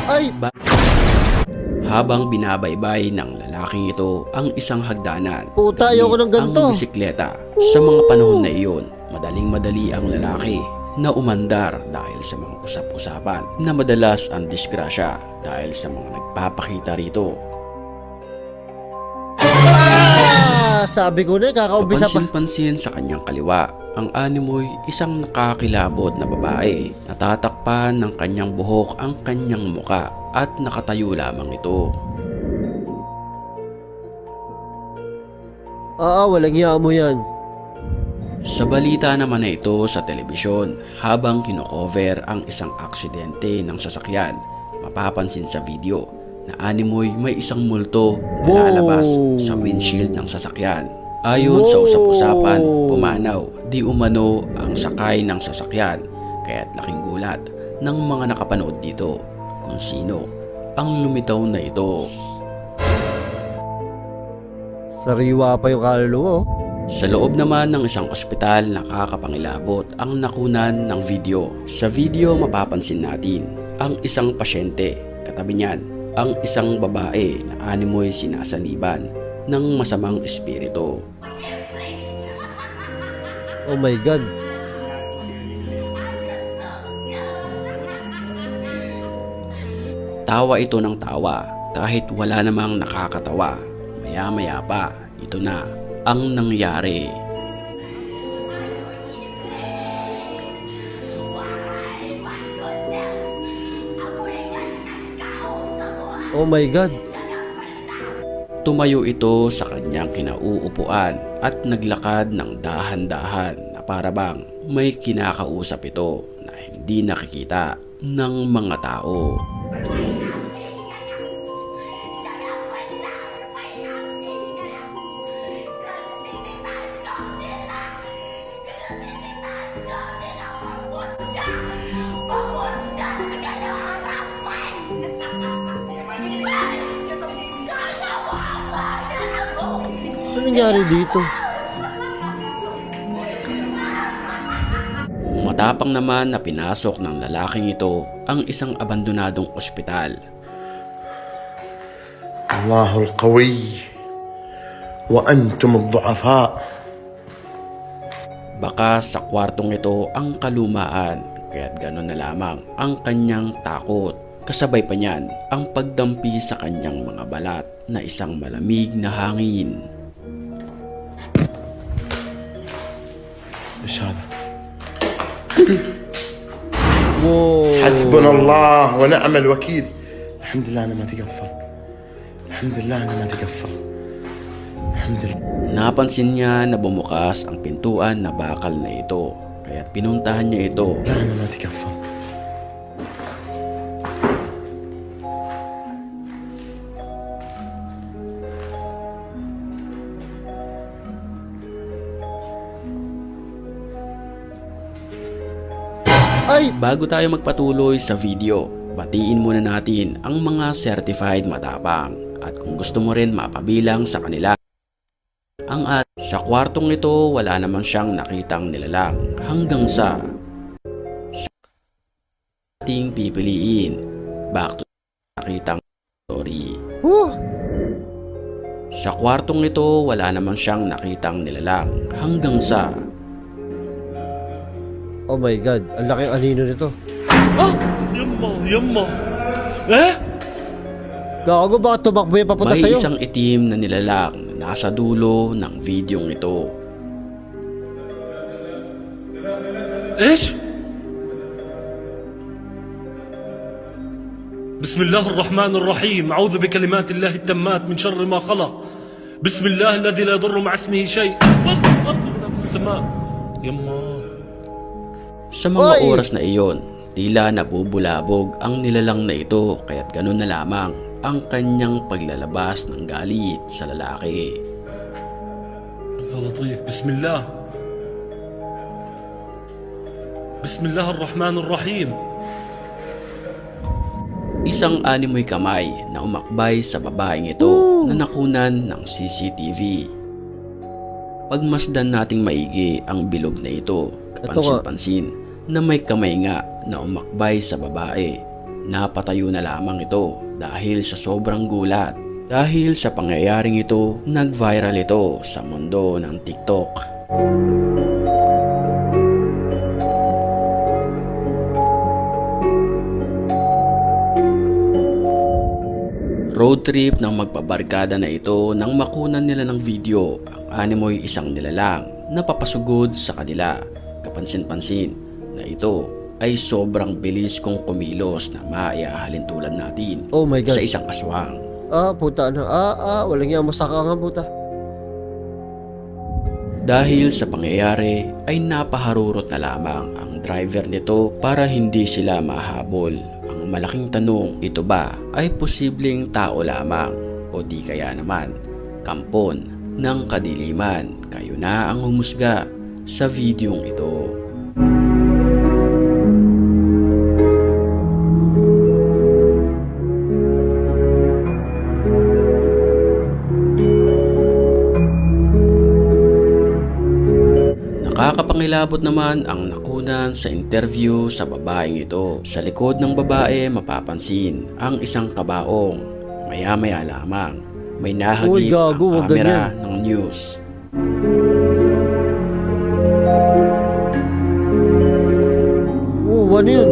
Ay! Habang binabaybay ng lalaking ito ang isang hagdanan, Puta, ayoko ng ganito. ang bisikleta. Sa mga panahon na iyon, madaling-madali ang lalaki na umandar dahil sa mga usap-usapan na madalas ang disgrasya dahil sa mga nagpapakita rito. Sabi ko na, kakaumpisa pa. Kapansin-pansin sa kanyang kaliwa, ang animoy isang nakakilabot na babae. Natatakpan ng kanyang buhok ang kanyang muka at nakatayo lamang ito. Walang hiya mo yan. Sa balita naman na ito sa telebisyon, habang kinocover ang isang aksidente ng sasakyan, mapapansin sa video na animoy may isang multo na lalabas sa windshield ng sasakyan. Ayon sa usap-usapan, pumanaw di umano ang sakay ng sasakyan, kaya't laking gulat ng mga nakapanood dito kung sino ang lumitaw na ito. Sariwa pa yung kaluluwa. Sa loob naman ng isang ospital, nakakapangilabot ang nakunan ng video. Sa video mapapansin natin ang isang pasyente, katabi niyan ang isang babae na animoy sinasaniban ng masamang espiritu. Oh my God. Tawa ito ng tawa kahit wala namang nakakatawa. Maya-maya pa, ito na ang nangyari. Oh my God. Tumayo ito sa kanyang kinauupuan at naglakad ng dahan-dahan na parabang may kinakausap ito na hindi nakikita ng mga tao. Ano nangyari dito? Matapang naman na pinasok ng lalaking ito ang isang abandonadong ospital. الله القوي وأنتم الضعفاء. Baka sa kwartong ito ang kalumaan, kaya't gano'n na lamang ang kanyang takot. Kasabay pa niyan ang pagdampi sa kanyang mga balat na isang malamig na hangin. ايش هذا؟ Wow. حسبنا الله ونعم الوكيل. الحمد لله انا ما تقفل. الحمد لله انا ما تقفل. الحمد لله. Napansin niya na bumukas ang pintuan na bakal na ito, kaya't pinuntahan niya ito. لا انا ما تقفل. Ay! Bago tayo magpatuloy sa video, batiin muna natin ang mga certified matapang at kung gusto mo rin mapabilang sa kanila. Sa kwartong ito wala namang siyang nakitang nilalang hanggang sa ating pipiliin. Back to nakitang story. Sa kwartong ito wala namang siyang nakitang nilalang hanggang sa Oh my God. Ang laking anino nito. يما ايه Gago, baka tumakbo yan papunta may sa'yo. isang itim na nilalang na nasa dulo ng videong ito. ايش؟ بسم الله الرحمن الرحيم أعوذ بكلمات الله التامات من شر ما خلق بسم الله الذي لا يضر مع اسمه شيء والأرض ولا في السماء يما Sa mga Oy! oras na iyon, tila nabubulabog ang nilalang na ito kaya't ganun na lamang ang kanyang paglalabas ng galit sa lalaki. يا لطيف بسم الله بسم الله الرحمن الرحيم. Isang animoy kamay na umakbay sa babaeng ito na nakunan ng CCTV. Pagmasdan nating maigi ang bilog na ito, Ito nga. pansin-pansin na may kamay nga na umakbay sa babae napatayo na lamang ito dahil sa sobrang gulat. Dahil sa pangyayaring ito, nag-viral ito sa mundo ng TikTok. Road trip ng magbabarkada na ito nang makunan nila ng video ang animoy isang nilalang na papasugod sa kanila. Kapansin-pansin na ito ay sobrang bilis kong kumilos na maiahalin tulad natin Oh my sa God. isang aswang. Puta na. Walang yan. Masaka nga, puta. Dahil sa pangyayari ay napaharurot na lamang ang driver nito para hindi sila mahabol. Ang malaking tanong, ito ba ay posibleng tao lamang o di kaya naman kampon ng kadiliman? Kayo na ang humusga sa videong ito. Nakakapangilabot naman ang nakunan sa interview sa babaeng ito. Sa likod ng babae mapapansin ang isang kabaong. Maya-maya lamang may Uy, nahagip gago, ang wag kamera ganyan. ng news. Ano yun?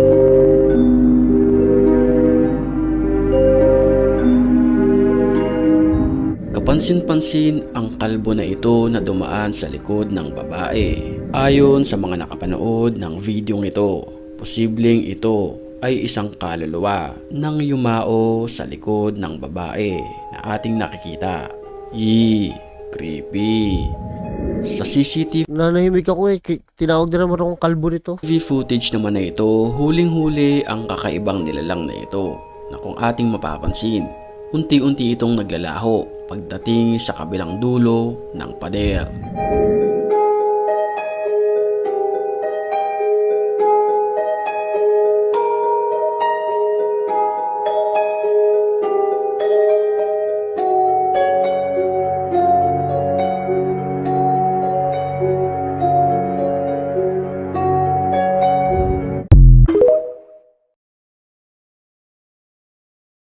Kapansin-pansin ang kalbo na ito na dumaan sa likod ng babae. Ayon sa mga nakapanood ng videong ito, posibleng ito ay isang kaluluwa nang yumao sa likod ng babae na ating nakikita. Creepy. Sa CCTV Nanahimik ako eh. Tinawag na naman akong kalbo nito. footage naman na ito, huling-huli ang kakaibang nilalang na ito na kung ating mapapansin, unti-unti itong naglalaho pagdating sa kabilang dulo ng pader.